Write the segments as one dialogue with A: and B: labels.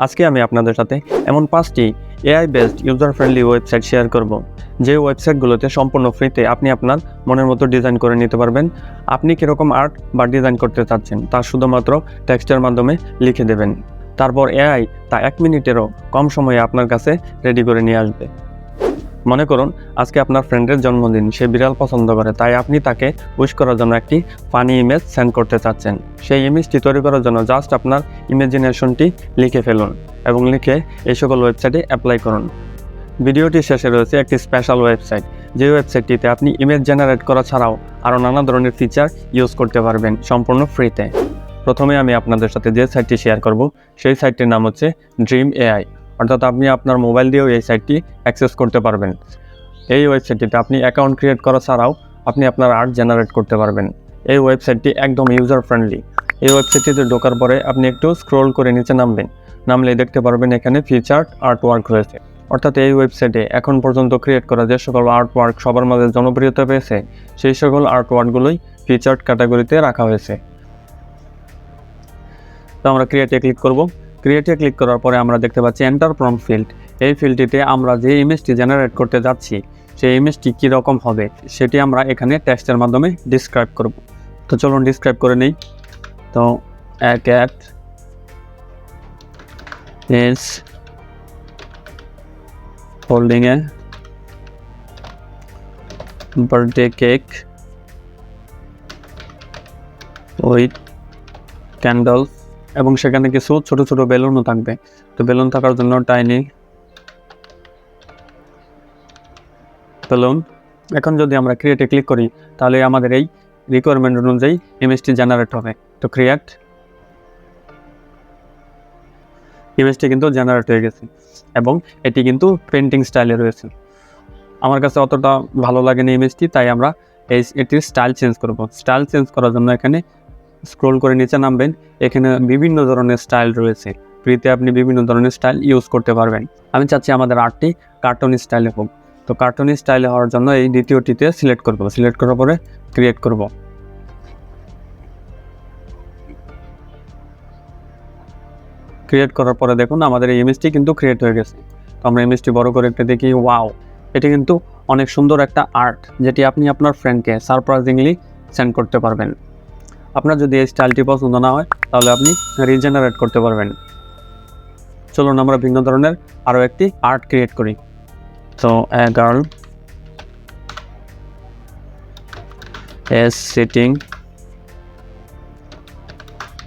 A: আজকে আমি আপনাদের সাথে এমন 5টি AI based user friendly website share করব, যে ওয়েবসাইটগুলোতে সম্পূর্ণ ফ্রিতে আপনি আপনার মনের মতো ডিজাইন করে নিতে পারবেন। আপনি কীরকম আর্ট বা ডিজাইন করতে চাচ্ছেন তা শুধুমাত্র টেক্সটের মাধ্যমে লিখে দেবেন, তারপর এআই তা 1 মিনিটেরও কম সময়ে আপনার কাছে রেডি করে নিয়ে আসবে। মনে করুন আজকে আপনার ফ্রেন্ডের জন্মদিন, সে বিড়াল পছন্দ করে, তাই আপনি তাকে উইশ করার জন্য একটি ফানি ইমেজ সেন্ড করতে চাচ্ছেন। সেই ইমেজটি তৈরি করার জন্য জাস্ট আপনার ইমাজিনেশনটি লিখে ফেলুন এবং লিখে এই সকল ওয়েবসাইটে অ্যাপ্লাই করুন। ভিডিওটি শেষে রয়েছে একটি স্পেশাল ওয়েবসাইট, যে ওয়েবসাইটটিতে আপনি ইমেজ জেনারেট করা ছাড়াও আরও নানা ধরনের ফিচার ইউজ করতে পারবেন সম্পূর্ণ ফ্রিতে। প্রথমে আমি আপনাদের সাথে যে সাইটটি শেয়ার করব সেই সাইটটির নাম হচ্ছে Dream.ai, অর্থাৎ আপনি আপনার মোবাইল দিয়েও এই সাইটটি অ্যাক্সেস করতে পারবেন। এই ওয়েবসাইটটিতে আপনি অ্যাকাউন্ট ক্রিয়েট করা ছাড়াও আপনি আপনার আর্ট জেনারেট করতে পারবেন। এই ওয়েবসাইটটি একদম ইউজার ফ্রেন্ডলি। এই ওয়েবসাইটটিতে ঢোকার পরে আপনি একটু স্ক্রোল করে নিচে নামলেই দেখতে পারবেন এখানে ফিচার্ড আর্ট ওয়ার্ক রয়েছে। অর্থাৎ এই ওয়েবসাইটে এখন পর্যন্ত ক্রিয়েট করা যে সকল আর্ট ওয়ার্ক সবার মাঝে জনপ্রিয়তা পেয়েছে, সেই সকল আর্ট ওয়ার্কগুলোই ফিচার্ড ক্যাটাগরিতে রাখা হয়েছে। তো আমরা ক্রিয়েটে ক্লিক করব। ক্রিয়েটে ক্লিক করার পরে আমরা দেখতে পাচ্ছি এন্টার প্রম্পট ফিল্ড। এই ফিল্ডটিতে আমরা যে ইমেজটি জেনারেট করতে যাচ্ছি সেই ইমেজটি কীরকম হবে সেটি আমরা এখানে টেক্সটের মাধ্যমে ডিসক্রাইব করব। তো চলুন ডিসক্রাইব করে নিই। তো a cat is holding a birthday cake with candles, এবং সেখানে কিছু ছোট ছোট বেলুনও থাকবে। তো বেলুন থাকার জন্য টাইনি বেলুন। এখন যদি আমরা ক্রিয়েটে ক্লিক করি তাহলে আমাদের এই রিকোয়ারমেন্ট অনুযায়ী ইমেজটি জেনারেট হবে। তো ক্রিয়েট, ইমেজটি কিন্তু জেনারেট হয়ে গেছে এবং এটি কিন্তু পেন্টিং স্টাইলে রয়েছে। আমার কাছে অতটা ভালো লাগেনি ইমেজটি, তাই আমরা এটির স্টাইল চেঞ্জ করব। স্টাইল চেঞ্জ করার জন্য এখানে স্ক্রোল করে নিচে নামবেন। এখানে বিভিন্ন ধরনের স্টাইল রয়েছে, ফ্রিতে আপনি বিভিন্ন ধরনের স্টাইল ইউজ করতে পারবেন। আমি চাচ্ছি আমাদের আর্টটি কার্টুন স্টাইলে হোক। তো কার্টুন স্টাইলে হওয়ার জন্য এই দ্বিতীয়টিতে সিলেক্ট করব। সিলেক্ট করার পরে ক্রিয়েট করব। ক্রিয়েট করার পরে দেখুন আমাদের এই ইমেজটি কিন্তু ক্রিয়েট হয়ে গেছে। তো আমরা ইমেজটি বড় করে একটু দেখি। ওয়াও, এটি কিন্তু অনেক সুন্দর একটা আর্ট, যেটি আপনি আপনার ফ্রেন্ডকে সারপ্রাইজিংলি সেন্ড করতে পারবেন। আপনার যদি এই স্টাইলটি পছন্দ না হয় তাহলে আপনি রিজেনারেট করতে পারবেন। চলুন আমরা ভিন্ন ধরনের আরও একটি আর্ট ক্রিয়েট করি। তো a girl is sitting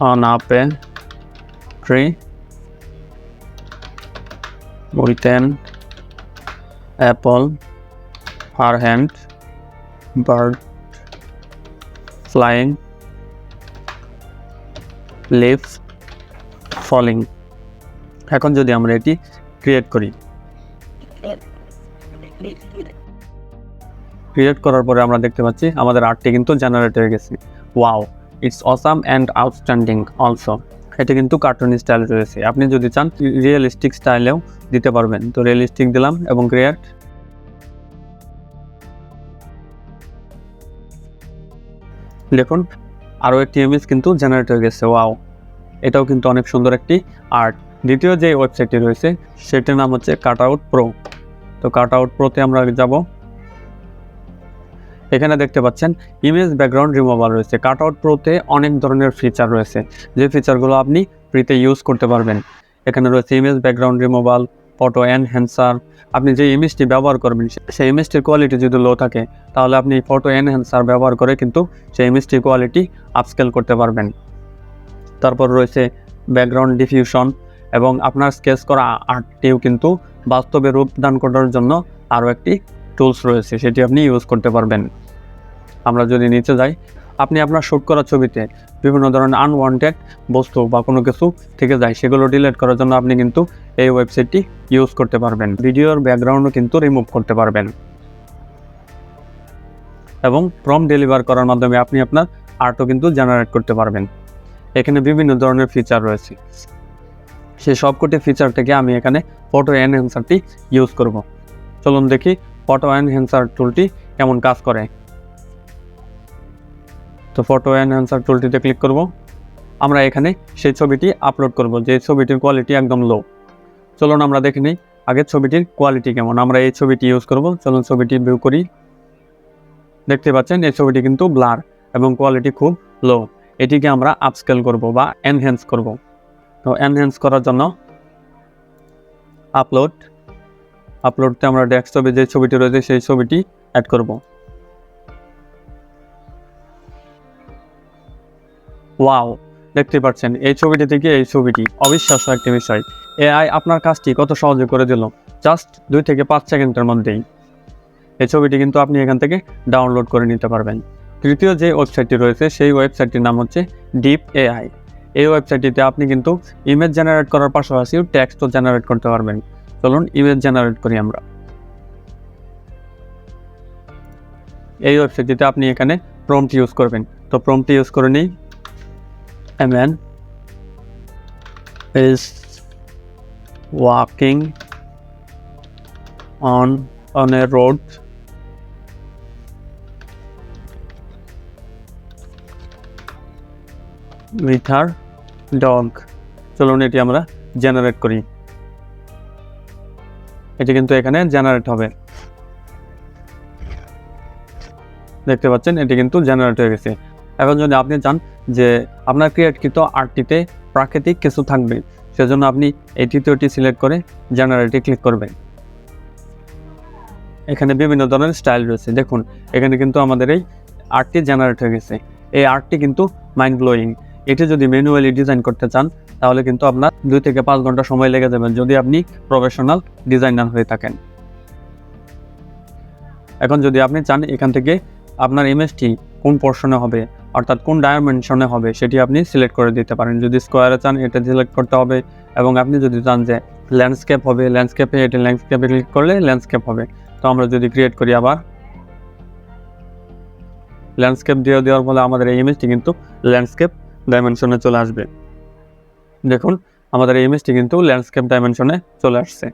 A: on up a tree with an apple, her hand, bird flying, leaves falling। এখন যদি আমরা এটি ক্রিয়েট করি, ক্রিয়েট করার পরে আমরা দেখতে পাচ্ছি আমাদের আর্টটি কিন্তু জেনারেট হয়ে গেছে। Wow, it's awesome and outstanding also. এটি কিন্তু কার্টুন স্টাইল রয়েছে। আপনি যদি চান রিয়েলিস্টিক স্টাইলেও দিতে পারবেন। তো রিয়েলিস্টিক দিলাম এবং ক্রিয়েট। দেখুন আরও একটি ইমেজ কিন্তু জেনারেট হয়ে গেছে। ওয়াও, এটাও কিন্তু অনেক সুন্দর একটি আর্ট। দ্বিতীয় যে ওয়েবসাইটটি রয়েছে সেটির নাম হচ্ছে cutout.pro। তো cutout.pro-তে আমরা যাব। এখানে দেখতে পাচ্ছেন ইমেজ ব্যাকগ্রাউন্ড রিমুভাল রয়েছে। cutout.pro-তে অনেক ধরনের ফিচার রয়েছে, যে ফিচারগুলো আপনি ফ্রিতে ইউজ করতে পারবেন। এখানে রয়েছে image background removal, photo enhancer. আপনি যে ইমেজটি ব্যবহার করবেন সেই ইমেজটির কোয়ালিটি যদি লো থাকে তাহলে আপনি ফটো এনহ্যান্সার ব্যবহার করে কিন্তু সেই ইমেজটির কোয়ালিটি আপস্কেল করতে পারবেন। তারপর রয়েছে ব্যাকগ্রাউন্ড ডিফিউশন, এবং আপনার স্কেচ করা আর্টটিও কিন্তু বাস্তবে রূপদান করার জন্য আরও একটি টুলস রয়েছে, সেটি আপনি ইউজ করতে পারবেন। আমরা যদি নিচে যাই, আপনি আপনার শ্যুট করা ছবিতে বিভিন্ন ধরনের আনওয়ান্টেড বস্তু বা কোনো কিছু থেকে যায়, সেগুলো ডিলিট করার জন্য আপনি কিন্তু এই ওয়েবসাইটটি ইউজ করতে পারবেন। ভিডিওর ব্যাকগ্রাউন্ডও কিন্তু রিমুভ করতে পারবেন এবং প্রম্পট ডেলিভার করার মাধ্যমে আপনি আপনার আর্টও কিন্তু জেনারেট করতে পারবেন। এখানে বিভিন্ন ধরনের ফিচার রয়েছে, সেই সবকটি ফিচার থেকে আমি এখানে ফটো এনহ্যান্সারটি ইউজ করব। চলুন দেখি ফটো এনহ্যান্সার টুলটি কেমন কাজ করে। তো ফটো এনহ্যান্সার টুলটিতে ক্লিক করব। আমরা এখানে সেই ছবিটি আপলোড করব, যে ছবিটির কোয়ালিটি একদম লো। চলুন আমরা দেখে নিই আগে ছবিটির কোয়ালিটি কেমন। আমরা এই ছবিটি ইউজ করব। চলুন ছবিটি ভিউ করি। দেখতে পাচ্ছেন এই ছবিটি কিন্তু ব্লার এবং কোয়ালিটি খুব লো। এটিকে আমরা আপস্কেল করব বা এনহ্যান্স করব। তো এনহ্যান্স করার জন্য আপলোডতে আমরা ডেস্কটপে যে ছবিটি রয়েছে সেই ছবিটি অ্যাড করব। ওয়াও, দেখতে পাচ্ছেন এই ছবিটি থেকে এই ছবিটি অবিশ্বাস্য একটি বিষয়। এআই আপনার কাজটি কত সহজে করে দিল, জাস্ট 2 থেকে 5 সেকেন্ডের মধ্যেই। এই ছবিটি কিন্তু আপনি এখান থেকে ডাউনলোড করে নিতে পারবেন। তৃতীয় যে ওয়েবসাইটটি রয়েছে সেই ওয়েবসাইটটির নাম হচ্ছে Deep.ai। এই ওয়েবসাইটটিতে আপনি কিন্তু ইমেজ জেনারেট করার পাশাপাশি টেক্সটও জেনারেট করতে পারবেন। চলুন ইমেজ জেনারেট করি আমরা। এই ওয়েবসাইটটিতে আপনি এখানে প্রম্পট ইউজ করবেন। তো প্রম্পট ইউজ করে নিই। A man is walking on a road with her dog। চলুন এটি আমরা জেনারেট করি। এটি কিন্তু এখানে জেনারেট হবে। দেখতে পাচ্ছেন এটি কিন্তু জেনারেট হয়ে গেছে। এখন যদি আপনি চান যে আপনার ক্রিয়েটকৃত আর্টটিতে প্রাকৃতিক কিছু থাকবে, সেজন্য আপনি এই তৃতীয়টি সিলেক্ট করে জেনারেটে ক্লিক করবেন। এখানে বিভিন্ন ধরনের স্টাইল রয়েছে। দেখুন এখানে কিন্তু আমাদের এই আর্টটি জেনারেট হয়ে গেছে। এই আর্টটি কিন্তু মাইন্ড ব্লোয়িং। এটি যদি ম্যানুয়ালি ডিজাইন করতে চান তাহলে কিন্তু আপনার 2 থেকে 5 ঘন্টা সময় লেগে যাবে যদি আপনি প্রফেশনাল ডিজাইনার হয়ে থাকেন। এখন যদি আপনি চান এখান থেকে আপনার ইমেজটি কোন পোর্শনে হবে, অর্থাৎ কোন ডাইমেনশনে হবে, সেটি আপনি সিলেক্ট করে দিতে পারেন। যদি স্কোয়ারে চান এটা সিলেক্ট করতে হবে, এবং আপনি যদি চান যে ল্যান্ডস্কেপ হবে, ল্যান্ডস্কেপে ক্লিক করলে ল্যান্ডস্কেপ হবে। তো আমরা যদি ক্রিয়েট করি আবার ল্যান্ডস্কেপ দেওয়ার ফলে আমাদের এই ইমেজটি কিন্তু ল্যান্ডস্কেপ ডাইমেনশনে চলে আসবে। দেখুন আমাদের এই ইমেজটি কিন্তু ল্যান্ডস্কেপ ডাইমেনশনে চলে আসছে।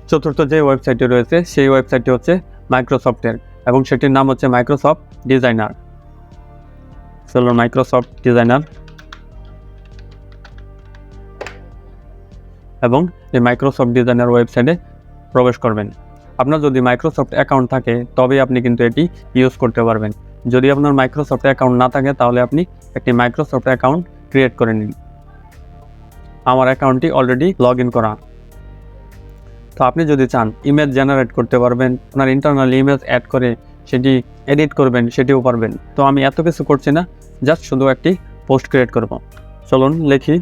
A: চতুর্থ যে ওয়েবসাইটটি রয়েছে সেই ওয়েবসাইটটি হচ্ছে মাইক্রোসফটের, এবং সেটির নাম হচ্ছে মাইক্রোসফট ডিজাইনার। চলো মাইক্রোসফট ডিজাইনার, এবং এই মাইক্রোসফট ডিজাইনার ওয়েবসাইটে প্রবেশ করবেন। আপনার যদি মাইক্রোসফট অ্যাকাউন্ট থাকে তবে আপনি কিন্তু এটি ইউজ করতে পারবেন। যদি আপনার মাইক্রোসফট অ্যাকাউন্ট না থাকে তাহলে আপনি একটি মাইক্রোসফট অ্যাকাউন্ট ক্রিয়েট করে নিন। আমার অ্যাকাউন্টটি অলরেডি লগ ইন করা। তো আপনি যদি চান ইমেজ জেনারেট করতে পারবেন, আপনার ইন্টারনাল ইমেজ অ্যাড করে সেটি এডিট করবেন, সেটিও পারবেন। তো আমি এত কিছু করছি না, জাস্ট শুধু একটি পোস্ট ক্রিয়েট করব। চলুন লিখি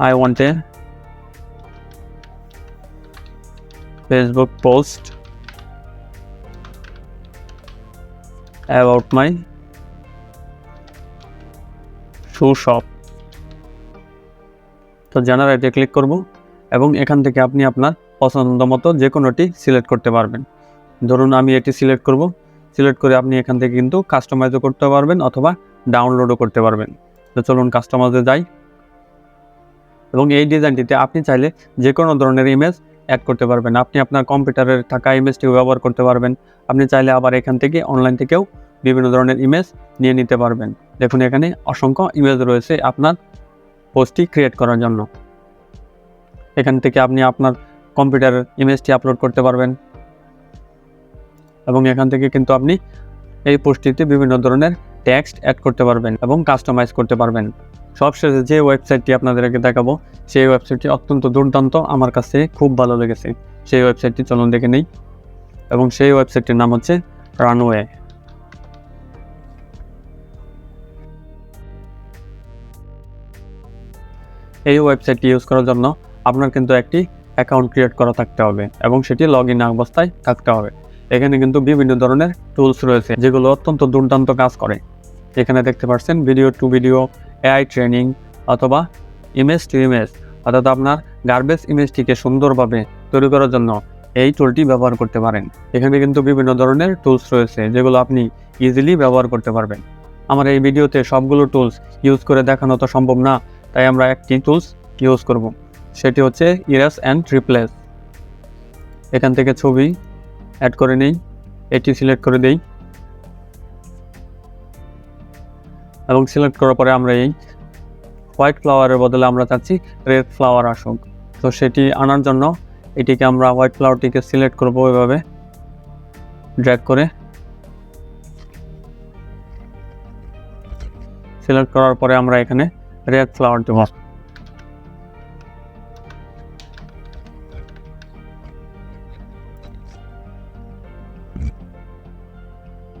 A: I want a Facebook post about my shoe shop। তো জেনারেটে ক্লিক করব, এবং এখান থেকে আপনি আপনার পছন্দ মতো যে কোনোটি সিলেক্ট করতে পারবেন। ধরুন আমি এটি সিলেক্ট করব। সিলেক্ট করে আপনি এখান থেকে কিন্তু কাস্টমাইজও করতে পারবেন অথবা ডাউনলোডও করতে পারবেন। তো চলুন কাস্টমাইজে যাই, এবং এই ডিজাইনটিতে আপনি চাইলে যে কোনো ধরনের ইমেজ অ্যাড করতে পারবেন। আপনি আপনার কম্পিউটারে থাকা ইমেজটিও ব্যবহার করতে পারবেন। আপনি চাইলে আবার এখান থেকে অনলাইন থেকেও বিভিন্ন ধরনের ইমেজ নিয়ে নিতে পারবেন। দেখুন এখানে অসংখ্য ইমেজ রয়েছে আপনার পোস্টটি ক্রিয়েট করার জন্য। এখান থেকে আপনি আপনার কম্পিউটারের ইমেজটি আপলোড করতে পারবেন, এবং এখান থেকে কিন্তু আপনি এই পোস্টটিতে বিভিন্ন ধরনের টেক্সট অ্যাড করতে পারবেন এবং কাস্টমাইজ করতে পারবেন। সবশেষে যে ওয়েবসাইটটি আপনাদেরকে দেখাবো সেই ওয়েবসাইটটি অত্যন্ত দুর্দান্ত, আমার কাছে খুব ভালো লেগেছে। সেই ওয়েবসাইটটি চলুন দেখে নেই, এবং সেই ওয়েবসাইটটির নাম হচ্ছে রানওয়ে। এই ওয়েবসাইটটি ইউজ করার জন্য আপনার কিন্তু একটি অ্যাকাউন্ট ক্রিয়েট করা থাকতে হবে, এবং সেটি লগ ইন অবস্থায় থাকতে হবে। এখানে কিন্তু বিভিন্ন ধরনের টুলস রয়েছে যেগুলো অত্যন্ত দুর্দান্ত কাজ করে। এখানে দেখতে পাচ্ছেন video to video, AI training, অথবা ইমেজ টু ইমেজ, অর্থাৎ আপনার গার্বেজ ইমেজটিকে সুন্দরভাবে তৈরি করার জন্য এই টুলটি ব্যবহার করতে পারেন। এখানে কিন্তু বিভিন্ন ধরনের টুলস রয়েছে যেগুলো আপনি ইজিলি ব্যবহার করতে পারবেন। আমার এই ভিডিওতে সবগুলো টুলস ইউজ করে দেখানো তো সম্ভব না, তাই আমরা একটি টুলস ইউজ করব, সেটি হচ্ছে ইরেজ অ্যান্ড রিপ্লেস। এখান থেকে ছবি অ্যাড করে নেই, এটি সিলেক্ট করে দেই, এবং সিলেক্ট করার পরে আমরা এই হোয়াইট ফ্লাওয়ারের বদলে আমরা চাচ্ছি রেড ফ্লাওয়ার আসুক। তো সেটি আনার জন্য এটিকে আমরা হোয়াইট ফ্লাওয়ারটিকে সিলেক্ট করবো এভাবে ড্র্যাগ করে। সিলেক্ট করার পরে আমরা এখানে রেড ফ্লাওয়ার দেব।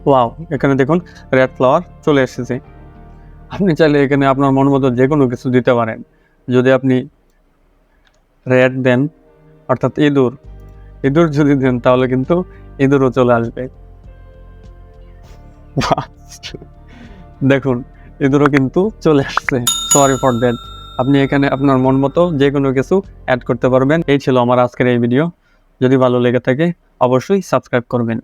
A: ওয়াও, এখানে দেখুন রেড ফ্লাওয়ার চলে এসেছে। আপনি চাইলে এখানে আপনার মন মতো যে কোনো কিছু দিতে পারেন। যদি আপনি রেড দেন, অর্থাৎ ইঁদুর যদি দেন তাহলে কিন্তু ইঁদুরও চলে আসবে। দেখুন ইঁদুরও কিন্তু চলে আসছে। Sorry for that. আপনি এখানে আপনার মন মতো যে কোনো কিছু অ্যাড করতে পারবেন। এই ছিল আমার আজকের এই ভিডিও। যদি ভালো লেগে থাকে অবশ্যই সাবস্ক্রাইব করবেন।